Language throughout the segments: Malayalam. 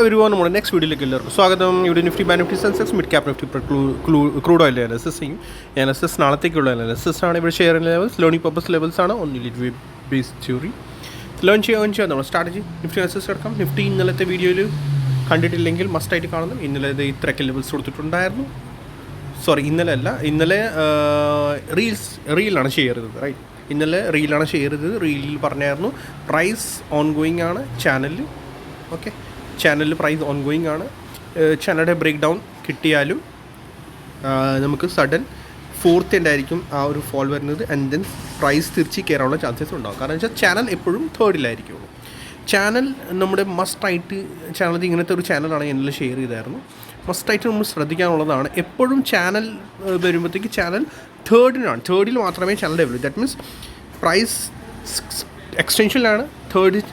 everyone, നമ്മുടെ നെക്സ്റ്റ് വീഡിയോയിലേക്ക് എല്ലാവർക്കും സ്വാഗതം. ഇവിടെ Nifty bank Nifty Sensex mid cap Nifty crude oil analysis ചെയ്യും. അനാലിസിസ് നാളത്തേക്കുള്ള അനാലിസിസ് ആണ്. ഇവിടെ share levels learning purpose levels ആണ്. ഒന്നിൽ ബേസ് തിയറി ലേൺ ചെയ്യാൻ നമ്മുടെ സ്ട്രാറ്റജി നിഫ്റ്റി അനാലിസിസ് എടുക്കാം. നിഫ്റ്റി ഇന്നലത്തെ വീഡിയോയിൽ കണ്ടിട്ടില്ലെങ്കിൽ മസ്റ്റായിട്ട് കാണുന്നു. ഇന്നലെ ഇത്രയൊക്കെ ലെവൽസ് കൊടുത്തിട്ടുണ്ടായിരുന്നു. ഇന്നലെ റീലാണ് ഷെയർ ചെയ്തത്. റൈറ്റ്, ഇന്നലെ റീലാണ് ഷെയർ ചെയ്തത്. റീലിൽ പറഞ്ഞായിരുന്നു പ്രൈസ് ഓൺ ഗോയിങ് ആണ് ചാനലിൽ. ഓക്കെ, ചാനലിൽ പ്രൈസ് ഓൺ ഗോയിങ് ആണ്. ചാനലിൻ്റെ ബ്രേക്ക് ഡൗൺ കിട്ടിയാലും നമുക്ക് സഡൻ ഫോർത്ത് എൻഡ് ആയിരിക്കും ആ ഒരു ഫോൾ വരുന്നത്. ആൻഡ് ദെൻ പ്രൈസ് തിരിച്ച് കയറാനുള്ള ചാൻസസ് ഉണ്ടാകും. കാരണം വെച്ചാൽ ചാനൽ എപ്പോഴും തേർഡിലായിരിക്കുള്ളൂ. ചാനൽ നമ്മുടെ മസ്റ്റായിട്ട് ചാനൽ ഇങ്ങനത്തെ ഒരു ചാനലാണ് എന്നിൽ ഷെയർ ചെയ്തായിരുന്നു. മസ്റ്റായിട്ട് നമ്മൾ ശ്രദ്ധിക്കാനുള്ളതാണ്. എപ്പോഴും ചാനൽ വരുമ്പോഴത്തേക്ക് ചാനൽ തേർഡിൽ മാത്രമേ channel develop. That means price എക്സ്റ്റൻഷനിലാണ്,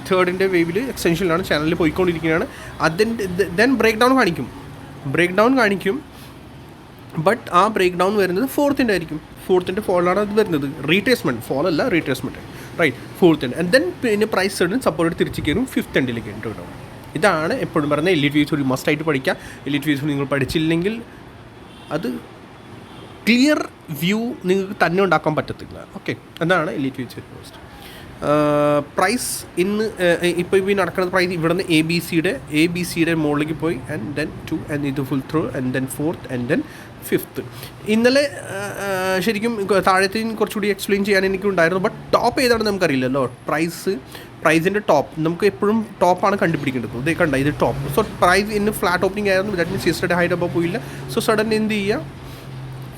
തേർഡിൻ്റെ വേവിൽ എക്സ്റ്റൻഷനിലാണ് ചാനലിൽ പോയിക്കൊണ്ടിരിക്കുകയാണ്. അതിൻ്റെ ദെൻ ബ്രേക്ക് ഡൗൺ കാണിക്കും. ബട്ട് ആ ബ്രേക്ക് ഡൗൺ വരുന്നത് ഫോർത്തിൻ്റെ ഫോളാണ് അത് വരുന്നത്. റീട്രേസ്മെൻറ്റ് റൈറ്റ്, ഫോർത്തിൻ്റെ. ആൻഡ് ദെൻ പിന്നെ പ്രൈസ് സഡൻ സപ്പോർട്ട് തിരിച്ച് കയറും ഫിഫ്ത്ത് എൻഡിലേക്ക് ഉണ്ടാവും. ഇതാണ് എപ്പോഴും പറയുന്നത്. എലിറ്റ് വ്യൂസ് ഒരു മസ്റ്റായിട്ട് പഠിക്കുക. എലിറ്റ് വ്യൂസ് നിങ്ങൾ പഠിച്ചില്ലെങ്കിൽ അത് ക്ലിയർ വ്യൂ നിങ്ങൾക്ക് തന്നെ ഉണ്ടാക്കാൻ പറ്റത്തില്ല. ഓക്കെ, അതാണ് എലിറ്റ് വ്യൂസ് മസ്റ്റ്. പ്രൈസ് ഇന്ന് ഇപ്പോൾ ഈ നടക്കുന്ന പ്രൈസ് ഇവിടെ നിന്ന് എ ബി സിയുടെ മുകളിലേക്ക് പോയി. ആൻഡ് ദെൻ 2 ആൻഡ് ഇത് full through and then 4th and then 5th. ഇന്നലെ ശരിക്കും താഴത്തേക്ക് കുറച്ചുകൂടി എക്സ്പ്ലെയിൻ ചെയ്യാൻ എനിക്കുണ്ടായിരുന്നു. ബട്ട് ടോപ്പ് ഏതാണെന്ന് നമുക്കറിയില്ലല്ലോ. പ്രൈസിൻ്റെ ടോപ്പ് നമുക്ക് എപ്പോഴും ടോപ്പാണ് കണ്ടുപിടിക്കേണ്ടത്. ഇത് കണ്ട, ഇത് ടോപ്പ്. സോ പ്രൈസ് ഇന്ന് ഫ്ലാറ്റ് ഓപ്പണിംഗ് ആയിരുന്നു. ദാറ്റ് മീൻസ് യെസ്റ്റർഡേ ഹൈറ്റ് അപ്പോൾ പോയില്ല. സോ സഡൻ എന്ത് ചെയ്യുക,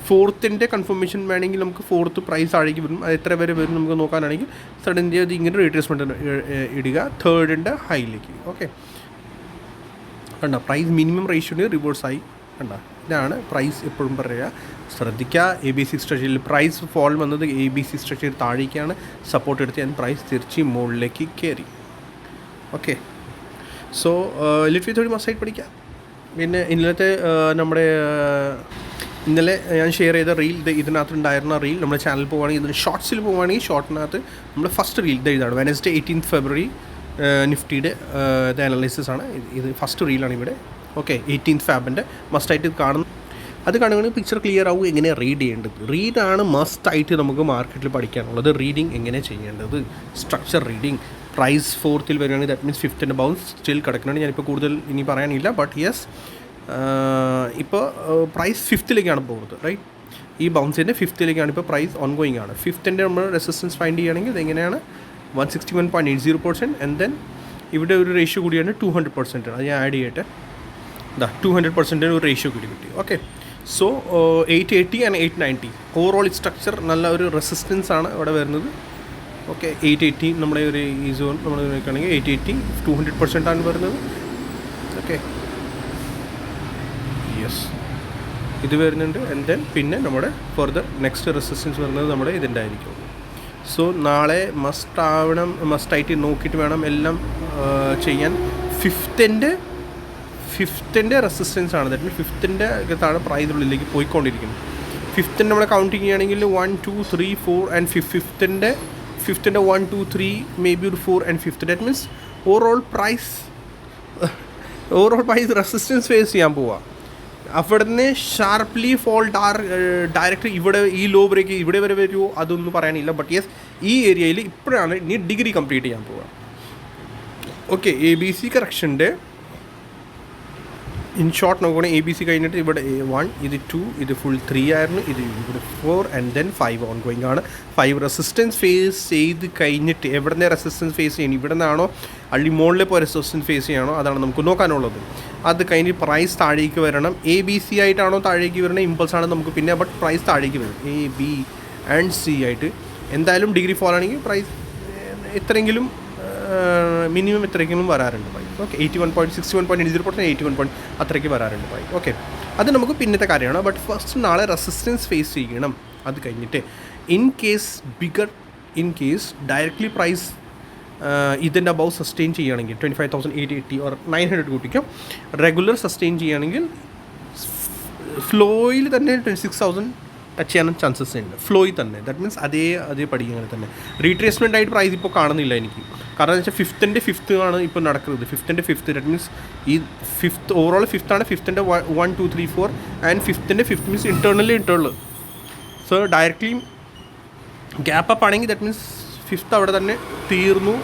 ഫോർത്തിൻ്റെ കൺഫർമേഷൻ വേണമെങ്കിൽ നമുക്ക് ഫോർത്ത് പ്രൈസ് താഴേക്ക് വരും. അത് എത്ര വരെ വരും നമുക്ക് നോക്കാനാണെങ്കിൽ സഡൻ അത് ഇങ്ങനെ റീട്രേസ്മെൻറ്റ് ഇടുക തേർഡിൻ്റെ ഹൈയിലേക്ക്. ഓക്കെ, കണ്ട പ്രൈസ് മിനിമം റേഷ്യോന് റിവേഴ്സായി. കണ്ട, ഇതാണ് പ്രൈസ് എപ്പോഴും പറയുക. ശ്രദ്ധിക്കുക, എ ബി സി സ്ട്രക്ചറിൽ പ്രൈസ് ഫോൾ വന്നത് എ ബി സി സ്ട്രക്ചർ താഴേക്കാണ് സപ്പോർട്ട് എടുത്ത് ഞാൻ പ്രൈസ് തിരിച്ച് മുകളിലേക്ക് കയറി. ഓക്കെ, സോ ലിറ്റ് ഒരു മസ്റ്റായിട്ട് പഠിക്കുക. പിന്നെ ഇന്നലത്തെ ഇന്നലെ ഞാൻ ഷെയർ ചെയ്ത റീൽ, ഇതിനകത്തുണ്ടായിരുന്ന റീൽ നമ്മുടെ ചാനലിൽ പോവുകയാണെങ്കിൽ, ഇതിന് ഷോർട്സിൽ പോവുകയാണെങ്കിൽ ഷോർട്ടിനകത്ത് നമ്മുടെ ഫസ്റ്റ് റീൽ ഇതാണ്. വെനസ്ഡേ 18th February നിഫ്റ്റിയുടെ അനാലിസിസ് ആണ് ഇത്. ഫസ്റ്റ് റീലാണ് ഇവിടെ. ഓക്കെ, 18th February മസ്റ്റായിട്ട് കാണുന്നു. അത് കാണുകയാണെങ്കിൽ പിക്ചർ ക്ലിയർ ആവും. എങ്ങനെ റീഡ് ചെയ്യേണ്ടത്, റീഡാണ് മസ്റ്റായിട്ട് നമുക്ക് മാർക്കറ്റിൽ പഠിക്കാനുള്ളത്. റീഡിങ് എങ്ങനെ ചെയ്യേണ്ടത്, സ്ട്രക്ചർ റീഡിങ്. പ്രൈസ് 4th വരികയാണെങ്കിൽ that means 5th bounce still കിടക്കുന്നുണ്ട്. ഞാനിപ്പോൾ കൂടുതൽ ഇനി പറയാനില്ല. ബട്ട് യെസ്, ഇപ്പോൾ പ്രൈസ് 5th പോകുന്നത്. റൈറ്റ്, ഈ ബൗൺസിൻ്റെ 5th ഇപ്പോൾ പ്രൈസ് ഓൺ ഗോയിങ് ആണ്. 5th നമ്മൾ റെസിസ്റ്റൻസ് ഫൈൻഡ് ചെയ്യുകയാണെങ്കിൽ ഇതെങ്ങനെയാണ് 161.80%. ആൻഡ് ദെൻ ഇവിടെ ഒരു റേഷ്യോ കൂടിയാണ് 200%. അത് ഞാൻ ആഡ് ചെയ്യട്ടെ. 200% ഒരു റേഷ്യോ കൂടി കിട്ടി. Okay, so 880 and 890 overall structure നല്ല ഒരു റെസിസ്റ്റൻസ് ആണ് ഇവിടെ വരുന്നത്. ഓക്കെ, 880 നമ്മുടെ ഒരു ഈ സോൺ നമ്മൾ നോക്കുകയാണെങ്കിൽ 880 200% ആണ് വരുന്നത്. ഓക്കെ, യെസ്, ഇത് വരുന്നുണ്ട്. ആൻഡ് ദെൻ പിന്നെ നമ്മുടെ ഫർദർ നെക്സ്റ്റ് റെസിസ്റ്റൻസ് വരുന്നത് നമ്മുടെ ഇതിൻ്റെ ആയിരിക്കും. സോ നാളെ മസ്റ്റായിട്ട് നോക്കിയിട്ട് വേണം എല്ലാം ചെയ്യാൻ. ഫിഫ്ത്തിൻ്റെ റെസിസ്റ്റൻസ് ആണ്. ദാറ്റ് മീൻസ് 5th അകത്താണ് പ്രൈസ് ഉള്ളിലേക്ക് പോയിക്കൊണ്ടിരിക്കുന്നത്. 5th നമ്മൾ കൗണ്ട് ചെയ്യുകയാണെങ്കിൽ 1 2 3 4 ആൻഡ് 5th 1 2 3 മേ ബി ഒരു 4 and 5th. That means overall price resistance face ചെയ്യാൻ പോവുക. അവിടെ നിന്ന് ഷാർപ്ലി ഫോൾ ഡയറക്റ്റ് ഇവിടെ ഈ ലോ ബ്രേക്ക് ഇവിടെ വരെ വരുമോ അതൊന്നും പറയാനില്ല. ബട്ട് യെസ്, ഈ ഏരിയയിൽ ഇപ്പോഴാണ് ഇനി ഡിഗ്രി കംപ്ലീറ്റ് ചെയ്യാൻ പോവുക. ഓക്കെ, എ ബി സി കറക്ഷൻ്റെ ഇൻ ഷോർട്ട് നോക്കുകയാണെങ്കിൽ എ ബി സി കഴിഞ്ഞിട്ട് ഇവിടെ 1, ഇത് 2, ഇത് ഫുൾ 3 ആയിരുന്നു. ഇത് ഇവിടെ 4 ആൻഡ് ദെൻ 5 ഓൺ ഗോയിങ് ആണ്. 5 റെസിസ്റ്റൻസ് ഫേസ് ചെയ്ത് കഴിഞ്ഞിട്ട് എവിടെ നിന്ന് റെസിസ്റ്റൻസ് ഫേസ് ചെയ്യണം, ഇവിടെ നിന്നാണോ അള്ളി മുകളിൽ പോയി റെസിസ്റ്റൻസ് ഫേസ് ചെയ്യണോ, അതാണ് നമുക്ക് നോക്കാനുള്ളത്. അത് കഴിഞ്ഞ് പ്രൈസ് താഴേക്ക് വരണം. എ ബി സി ആയിട്ടാണോ താഴേക്ക് വരണം, ഇമ്പൾസ് ആണ് നമുക്ക് പിന്നെ. ബട്ട് പ്രൈസ് താഴേക്ക് വരും എ ബി ആൻഡ് സി ആയിട്ട്. എന്തായാലും ഡിഗ്രി ഫോൾ ആണെങ്കിൽ പ്രൈസ് എത്രയെങ്കിലും മിനിമം എത്രയെങ്കിലും വരാറുണ്ട് പ്രൈസ്. ഓക്കെ, 61.80%, 81 അത്രയ്ക്ക് വരാറുണ്ട് പ്രൈസ്. ഓക്കെ, അത് നമുക്ക് പിന്നത്തെ കാര്യമാണ്. ബട്ട് ഫസ്റ്റ് നാളെ റെസിസ്റ്റൻസ് ഫേസ് ചെയ്യണം. അത് കഴിഞ്ഞിട്ട് ഇൻ കേസ് ഡയറക്റ്റ്ലി പ്രൈസ് ഇതിൻ്റെ അബവ് സസ്റ്റെയിൻ ചെയ്യുകയാണെങ്കിൽ 25,880 or 900 കൂട്ടിക്കും. റെഗുലർ സസ്റ്റെയിൻ ചെയ്യുകയാണെങ്കിൽ ഫ്ലോയിൽ തന്നെ 26,000 ടച്ച് ചെയ്യാനും ചാൻസസ് ഉണ്ട് ഫ്ലോയിൽ തന്നെ. ദാറ്റ് മീൻസ് അതേ പഠിക്കുന്നത് തന്നെ. റീട്രേസ്മെൻ്റ് ആയിട്ട് പ്രൈസ് ഇപ്പോൾ കാണുന്നില്ല എനിക്ക്. കാരണം എന്ന് വെച്ചാൽ ഫിഫ്ത്ത് ആണ് ഇപ്പോൾ നടക്കുന്നത്. ഫിഫ്ത്ത് ദാറ്റ് മീൻസ് ഈ ഫിഫ്ത്ത് ഓവറോൾ ഫിഫ്ത്താണ്. 1 2 3 4 and fifth means internal. So directly gap up ആണെങ്കിൽ ദാറ്റ് മീൻസ് ഫിഫ്ത്ത് അവിടെ തന്നെ തീർന്നു.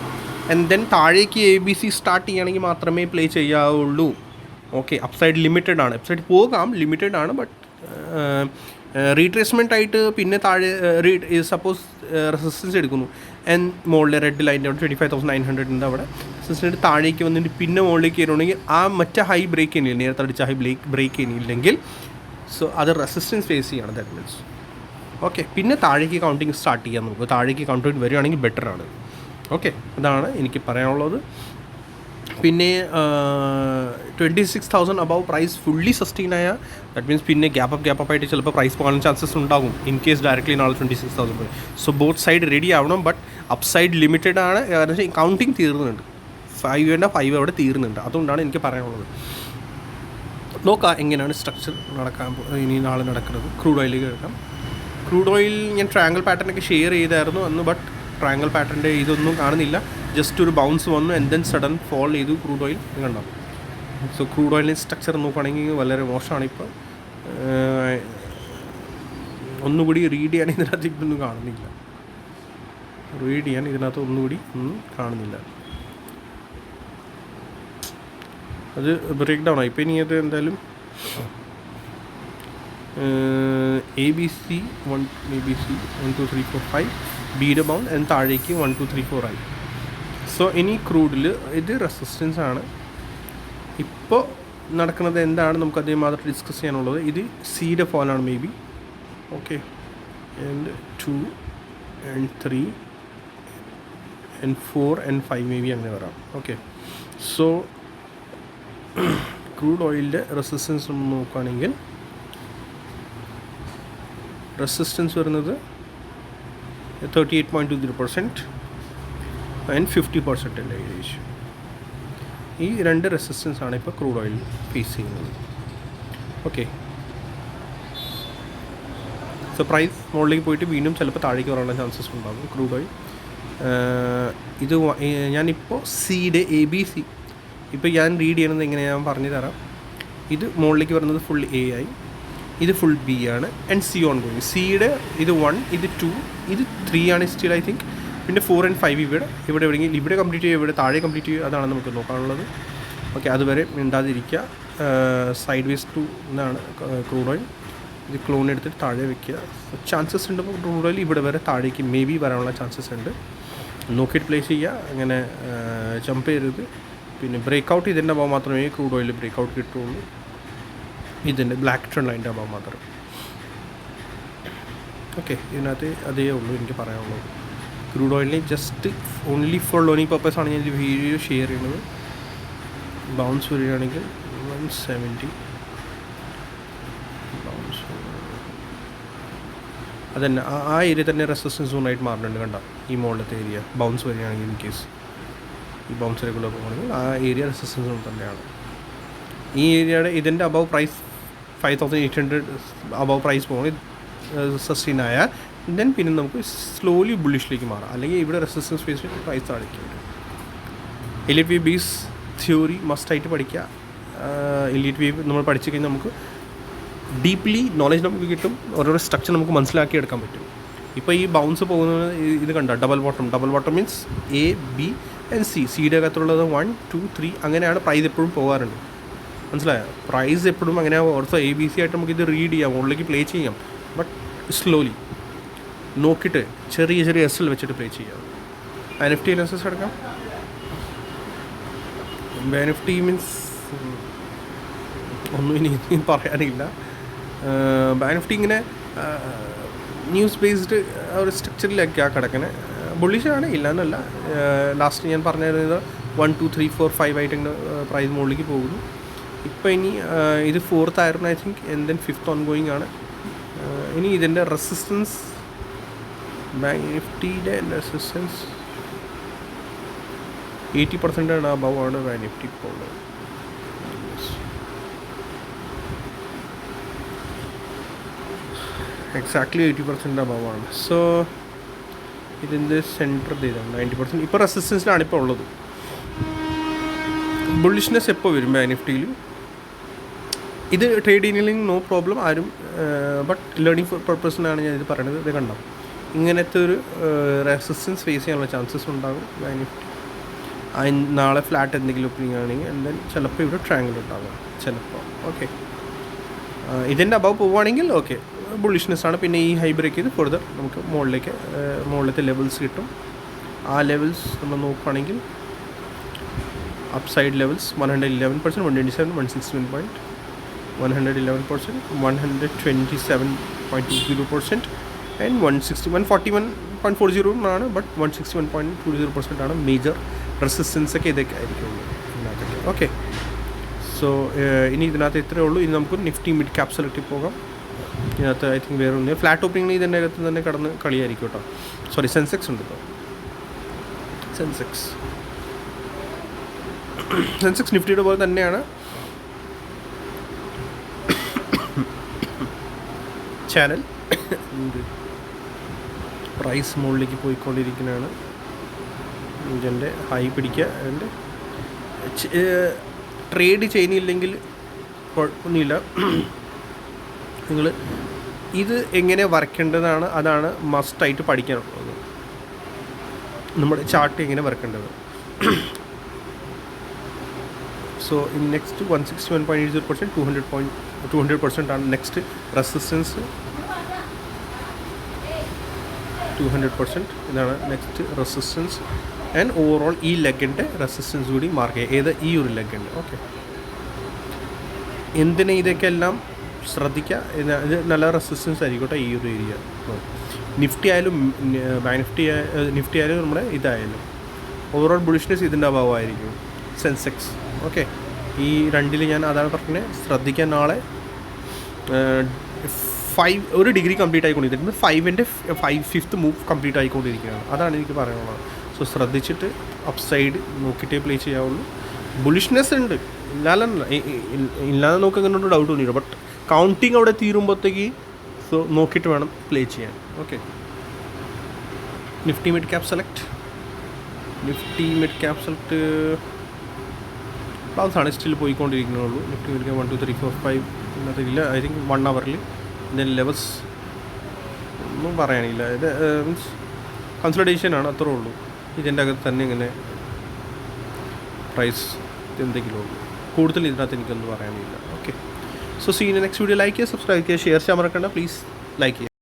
ആൻഡ് ദെൻ താഴേക്ക് ABC സ്റ്റാർട്ട് ചെയ്യുകയാണെങ്കിൽ മാത്രമേ പ്ലേ ചെയ്യാവുള്ളൂ. ഓക്കെ, അപ്സൈഡ് ലിമിറ്റഡ് ആണ്. അപ്സൈഡ് പോകാം, ലിമിറ്റഡ് ആണ്. ബട്ട് റീട്രേസ്മെൻ്റ് ആയിട്ട് പിന്നെ താഴെ സപ്പോസ് റെസിസ്റ്റൻസ് എടുക്കുന്നു ആൻഡ് മുകളിൽ റെഡ് ലൈൻ്റെ അവിടെ 25,900 അവിടെ റെസിസ്റ്റൻസ് താഴേക്ക് വന്നിട്ട് പിന്നെ മുകളിലേക്ക് കയറുകയാണെങ്കിൽ ആ മറ്റേ ഹൈ ബ്രേക്ക് ചെയ്യുന്നില്ല, നേരത്തെ അടിച്ച ഹൈ ബ്രേക്ക് ചെയ്യുന്നില്ലെങ്കിൽ സോ അത് റെസിസ്റ്റൻസ് ഫേസ് ചെയ്യണം. ദാറ്റ് മീൻസ് ഓക്കെ, പിന്നെ താഴേക്ക് കൗണ്ടിങ് സ്റ്റാർട്ട് ചെയ്യാൻ നോക്കുക. താഴേക്ക് കൗണ്ടിങ് വരികയാണെങ്കിൽ ബെറ്ററാണ്. ഓക്കെ, അതാണ് എനിക്ക് പറയാനുള്ളത്. പിന്നെ 26,000 അബവ് പ്രൈസ് ഫുള്ളി സസ്റ്റെയിൻ ആയ ദാറ്റ് മീൻസ് പിന്നെ ഗ്യാപ്പ് ആയിട്ട് ചിലപ്പോൾ പ്രൈസ് പോകാൻ ചാൻസസ് ഉണ്ടാകും ഇൻ കേസ് ഡയറക്റ്റ്ലി നാളെ 26,000 പോയി. സോ ബോത്ത് സൈഡ് റെഡി ആവണം. ബട്ട് അപ്സൈഡ് ലിമിറ്റഡ് ആണ്. കാരണം വെച്ചാൽ കൗണ്ടിങ് തീർന്നുണ്ട്. 5 അവിടെ തീർന്നുണ്ട്. അതുകൊണ്ടാണ് എനിക്ക് പറയാനുള്ളത്. നോക്കാം എങ്ങനെയാണ് സ്ട്രക്ചർ ഇനി നാളെ നടക്കുന്നത്. ക്രൂഡ് ഓയിലേക്ക് കേൾക്കാം. ക്രൂഡ് ഓയിൽ ഞാൻ ട്രയാങ്കിൾ പാറ്റേണൊക്കെ ഷെയർ ചെയ്തായിരുന്നു അന്ന്. ബട്ട് ട്രയാങ്കിൾ പാറ്റേണിൻ്റെ ഇതൊന്നും കാണുന്നില്ല. ജസ്റ്റ് ഒരു ബൗൺസ് വന്നു ആൻഡ് ദെൻ സഡൻ ഫോൾ ചെയ്തു ക്രൂഡ് ഓയിൽ കണ്ടോ. സോ ക്രൂഡ് ഓയിലിൻ്റെ സ്ട്രക്ചർ നോക്കുകയാണെങ്കിൽ വളരെ മോശമാണ്. ഇപ്പോൾ ഒന്നുകൂടി റീഡ് ചെയ്യാൻ ഇതിനകത്ത് ഇപ്പൊന്നും കാണുന്നില്ല. ഒന്നും കാണുന്നില്ല. അത് ബ്രേക്ക് ഡൗൺ ആയി. ഇപ്പോൾ ഇനി അത് എന്തായാലും ABC 1 2 3 4 5 ബീഡ് ബൗണ്ട് ആൻഡ് താഴേക്ക് 1 2 3 4 ആയി. സോ ഇനി ക്രൂഡിൽ ഇത് റെസിസ്റ്റൻസ് ആണ്. ഇപ്പോൾ നടക്കുന്നത് എന്താണ് നമുക്ക് അതേ മാത്രം ഡിസ്കസ് ചെയ്യാനുള്ളത്. ഇത് സിയുടെ ഫോളാണ് maybe. Okay, and 2 and 3 and 4 and 5 maybe അങ്ങനെ വരാം. ഓക്കെ, സോ ക്രൂഡ് ഓയിലിൻ്റെ റെസിസ്റ്റൻസ് നോക്കുകയാണെങ്കിൽ റെസിസ്റ്റൻസ് വരുന്നത് 38.20% ആൻഡ് 50% ഏകദേശം. ഈ രണ്ട് റെസിസ്റ്റൻസ് ആണ് ഇപ്പോൾ ക്രൂഡ് ഓയിൽ ഫേസ് ചെയ്യുന്നത്. ഓക്കെ, സോ പ്രൈസ് മുകളിലേക്ക് പോയിട്ട് വീണ്ടും ചിലപ്പോൾ താഴേക്ക് വരാനുള്ള ചാൻസസ് ഉണ്ടാകും ക്രൂഡ് ഓയിൽ. ഇത് ഞാനിപ്പോൾ സിയുടെ ABC ഇപ്പോൾ ഞാൻ റീഡ് ചെയ്യുന്നത് എങ്ങനെ ഞാൻ പറഞ്ഞു തരാം. ഇത് മുകളിലേക്ക് വരുന്നത് ഫുൾ A ആയി, ഇത് ഫുൾ B ആണ് ആൻഡ് C ഓൺ ഗോയിങ്. സിയുടെ ഇത് 1, ഇത് 2, ഇത് 3 ആണ് സ്റ്റിൽ ഐ തിങ്ക്. പിന്നെ 4 and 5 ഇവിടെ എവിടെയെങ്കിലും ഇവിടെ കംപ്ലീറ്റ് ചെയ്യുക, ഇവിടെ താഴെ കംപ്ലീറ്റ് ചെയ്യുക. അതാണ് നമുക്ക് നോക്കാനുള്ളത്. ഓക്കെ, അതുവരെ മിണ്ടാതിരിക്കുക. സൈഡ് വേസ് ടു എന്നാണ് ക്രൂഡ് ഓയിൽ. ഇത് ക്ലോൺ എടുത്തിട്ട് താഴെ വെക്കുക. ചാൻസസ് ഉണ്ട് ക്രൂഡ് ഓയിൽ ഇവിടെ വരെ താഴേക്ക് മേ ബി വരാനുള്ള ചാൻസസ് ഉണ്ട്. നോക്കിയിട്ട് പ്ലേസ് ചെയ്യുക. അങ്ങനെ ജമ്പ് ചെയ്യരുത്. പിന്നെ ബ്രേക്ക് ഔട്ട് ഇതിൻ്റെ അഭാവം മാത്രമേ ക്രൂഡ് ഓയിൽ ബ്രേക്ക് ഔട്ട് കിട്ടുള്ളൂ. ഇതിൻ്റെ ബ്ലാക്ക് ട്രെൻഡ് ലൈൻ്റെ അഭാവം മാത്രം. ഓക്കെ, ഇതിനകത്ത് അതേ ഉള്ളൂ എനിക്ക് പറയാനുള്ളത്. ക്രൂഡ് ഓയിലിനെ just only for learning purpose ആണ് ഞാൻ വീഡിയോ ഷെയർ ചെയ്യുന്നത്. ബൗൺസ് വരികയാണെങ്കിൽ 170 ബൗൺസ് അതന്നെ ആ ഏരിയ തന്നെ റെസിസ്റ്റൻസ് സോണായിട്ട് മാറുന്നുണ്ട്. കണ്ട ഈ മുകളിലത്തെ ഏരിയ ബൗൺസ് വരികയാണെങ്കിൽ ഇൻ കേസ് ഈ ബൗൺസ് റെഗുലർ പോകുകയാണെങ്കിൽ ആ ഏരിയ റെസിസ്റ്റൻസ് സോൺ തന്നെയാണ്. ഈ ഏരിയയുടെ ഇതിൻ്റെ അബവ് പ്രൈസ് 5,800 അബവ് പ്രൈസ് പോകുന്നത് സസ്റ്റെയിൻ ആയാൽ ദെൻ പിന്നെ നമുക്ക് സ്ലോലി ബുള്ളിഷിലേക്ക് മാറാം. അല്ലെങ്കിൽ ഇവിടെ റെസിസ്റ്റൻസ് ഫേസ് പ്രൈസ് താഴേക്ക് വരും. എലിറ്റ് വേവ് ബേസ് തിയോറി മസ്റ്റായിട്ട് പഠിക്കുക. എലിറ്റ് വേവ് നമ്മൾ പഠിച്ചു കഴിഞ്ഞാൽ നമുക്ക് ഡീപ്ലി നോളജ് നമുക്ക് കിട്ടും. ഓരോരോ സ്ട്രക്ചർ നമുക്ക് മനസ്സിലാക്കിയെടുക്കാൻ പറ്റും. ഇപ്പോൾ ഈ ബൗൺസ് പോകുന്നത് ഇത് കണ്ട double bottom means A B and C. സിയുടെ അകത്തുള്ളത് 1 2 3 അങ്ങനെയാണ് പ്രൈസ് എപ്പോഴും പോകാറുണ്ട്. മനസ്സിലായോ? പ്രൈസ് എപ്പോഴും അങ്ങനെ ഓർത്തോ ABC ആയിട്ട് നമുക്കിത് റീഡ് ചെയ്യാം, മുകളിലേക്ക് പ്ലേ ചെയ്യാം. ബട്ട് സ്ലോലി നോക്കിയിട്ട് ചെറിയ എസ് വെച്ചിട്ട് പ്ലേ ചെയ്യാം. NFT അനാലിസിസ് എടുക്കാം. NFT മീൻസ് ഒന്നും ഇനി പറയാനില്ല. NFT ഇങ്ങനെ ന്യൂസ് ബേസ്ഡ് ഒരു സ്ട്രക്ചറിലൊക്കെയാണ് കിടക്കുന്നത്. ബുള്ളിഷാണ്, ഇല്ലയെന്നല്ല. ലാസ്റ്റ് ഞാൻ പറഞ്ഞിരുന്നത് 1 2 3 4 5 ആയിട്ട് ഇങ്ങനെ പ്രൈസ് മുകളിലേക്ക് പോകുന്നു. ഇപ്പോൾ ഇനി ഇത് 4th ആയിരുന്നു I think. And then 5th on going ആണ്. ഇനി ഇതിൻ്റെ റെസിസ്റ്റൻസ് നിഫ്റ്റിയുടെ റെസിസ്റ്റൻസ് 80% അബവ് ആണ് നിഫ്റ്റി ഇപ്പോൾ ഉള്ളത്. എക്സാക്ട്ലി 80% അബവാണ്. സോ ഇതിൻ്റെ സെൻറ്റർ ചെയ്താണ് 90%. ഇപ്പോൾ റെസിസ്റ്റൻസിലാണ് ഇപ്പോൾ ഉള്ളത്. ബുള്ളിഷ്നെസ് എപ്പോൾ വരും ബാങ്ക് നിഫ്റ്റിയിൽ? ഇത് ട്രേഡ് ചെയ്യുന്നില്ലെങ്കിൽ നോ പ്രോബ്ലം ആരും, ബട്ട് ലേണിംഗ് പർപ്പസിനാണ് ഞാൻ ഇത് പറയുന്നത്. ഇത് കണ്ടോ, ഇങ്ങനത്തെ ഒരു റെസിസ്റ്റൻസ് ഫേസ് ചെയ്യാനുള്ള ചാൻസസ് ഉണ്ടാകും ബാങ്ക് നിഫ്റ്റി. നാളെ ഫ്ലാറ്റ് എന്തെങ്കിലും ഓപ്പണിംഗ് ആണെങ്കിൽ ദെൻ ചിലപ്പോൾ ഇവിടെ ട്രയാങ്കിൾ ഉണ്ടാകും ചിലപ്പോൾ. ഓക്കെ, ഇതിൻ്റെ അബവ് പോവുകയാണെങ്കിൽ ഓക്കെ ബുള്ളിഷ്നെസ് ആണ്. പിന്നെ ഈ ഹൈ ബ്രേക്ക് ചെയ്ത് ഫർദർ നമുക്ക് മുകളിലത്തെ ലെവൽസ് കിട്ടും. ആ ലെവൽസ് നമ്മൾ നോക്കുകയാണെങ്കിൽ upside levels 111%, 127, 161 point, 111%, 127.20% and 141.40 ആണ്. ബട്ട് 161.20% ആണ് മേജർ റെസിസ്റ്റൻസ് ഒക്കെ ഇതൊക്കെ ആയിരിക്കുള്ളൂ ഇതിനകത്തൊക്കെ. ഓക്കെ, സോ ഇനി ഇതിനകത്ത് ഇത്രയേ ഉള്ളൂ. ഇനി നമുക്ക് നിഫ്റ്റി മിഡ് ക്യാപ് സെലക്റ്റിൽ പോകാം. ഇതിനകത്ത് ഐ തിങ്ക് വേറെ ഒന്നും ഫ്ലാറ്റ് ഓപ്പണിംഗ് ഇതിൻ്റെ അകത്ത് തന്നെ കടന്ന് കളിയായിരിക്കും കേട്ടോ. സോറി, സെൻസെക്സ് ഉണ്ട് കേട്ടോ. സെൻസെക്സ് നിഫ്റ്റിയുടെ പോലെ തന്നെയാണ്. ചാനൽ പ്രൈസ് മുകളിലേക്ക് പോയിക്കൊണ്ടിരിക്കുന്നതാണ്. ഇതിൻ്റെ ഹൈ പിടിക്കുക. അതിൻ്റെ ട്രേഡ് ചെയ്യുന്നില്ലെങ്കിൽ കുഴപ്പമൊന്നുമില്ല. നിങ്ങൾ ഇത് എങ്ങനെ വരയ്ക്കേണ്ടതാണ്, അതാണ് മസ്റ്റായിട്ട് പഠിക്കാനുള്ളത്. നമ്മുടെ ചാർട്ട് എങ്ങനെ വരയ്ക്കേണ്ടത്. സോ ഇൻ നെക്സ്റ്റ് 161.80%, 200% ആണ് നെക്സ്റ്റ് റെസിസ്റ്റൻസ്. 200% ഇതാണ് നെക്സ്റ്റ് റെസിസ്റ്റൻസ്. ആൻഡ് ഓവറോൾ ഈ ലെഗിൻ്റെ റെസിസ്റ്റൻസ് കൂടി മാർക്ക് ചെയ്യുക. ഏത് ഈ ഒരു ലെഗുണ്ട്. ഓക്കെ, എന്തിനാ ഇതൊക്കെ എല്ലാം ശ്രദ്ധിക്കുക. ഇത് നല്ല റെസിസ്റ്റൻസ് ആയിരിക്കട്ടെ ഈ ഒരു ഏരിയ. നിഫ്റ്റി ആയാലും നിഫ്റ്റി ആയാലും നമ്മുടെ ഇതായാലും ഓവറോൾ ബുള്ളിഷ്നെസ് ഇതിൻ്റെ അഭാവമായിരിക്കും. സെൻസെക്സ് ഓക്കെ, ഈ രണ്ടിൽ ഞാൻ അതാണ് പറഞ്ഞത്. ശ്രദ്ധിക്കാൻ നാളെ 5 ഒരു ഡിഗ്രി കംപ്ലീറ്റ് ആയിക്കൊണ്ടിരിക്കുന്നത്. 5th മൂവ് കംപ്ലീറ്റ് ആയിക്കൊണ്ടിരിക്കുകയാണ്. അതാണ് എനിക്ക് പറയാനുള്ളത്. സോ ശ്രദ്ധിച്ചിട്ട് അപ്സൈഡ് നോക്കിയിട്ടേ പ്ലേ ചെയ്യാവുള്ളൂ. ബുള്ളിഷ്നെസ് ഉണ്ട്, ഇല്ലാതെ നോക്കുന്നതിനോട് ഡൗട്ട് തോന്നിയില്ല. ബട്ട് കൗണ്ടിങ് അവിടെ തീരുമ്പോഴത്തേക്ക് സോ നോക്കിയിട്ട് വേണം പ്ലേ ചെയ്യാൻ. Okay, Nifty mid cap select class ആണ് സ്റ്റിൽ പോയിക്കൊണ്ടിരിക്കുന്നുള്ളൂ. നിഫ്റ്റി മിഡ് ക്യാപ് 1 2 3 4 5 ഇല്ല. ഐ തിങ്ക് 1 അവറിൽ ഇതിൻ്റെ ലെവൽസ് ഒന്നും പറയാനില്ല. ഇത് മീൻസ് കൺസൾട്ടേഷനാണ്, അത്രേ ഉള്ളൂ. ഇതിൻ്റെ അകത്ത് തന്നെ ഇങ്ങനെ പ്രൈസ് എന്തെങ്കിലും ഉള്ളൂ. കൂടുതൽ ഇതിനകത്ത് എനിക്കൊന്നും പറയാനില്ല. Okay, so see in next video. Like ചെയ്യുക, സബ്സ്ക്രൈബ് ചെയ്യുക, ഷെയർ ചെയ്യാൻ മറക്കണ്ട. പ്ലീസ് ലൈക്ക് ചെയ്യുക.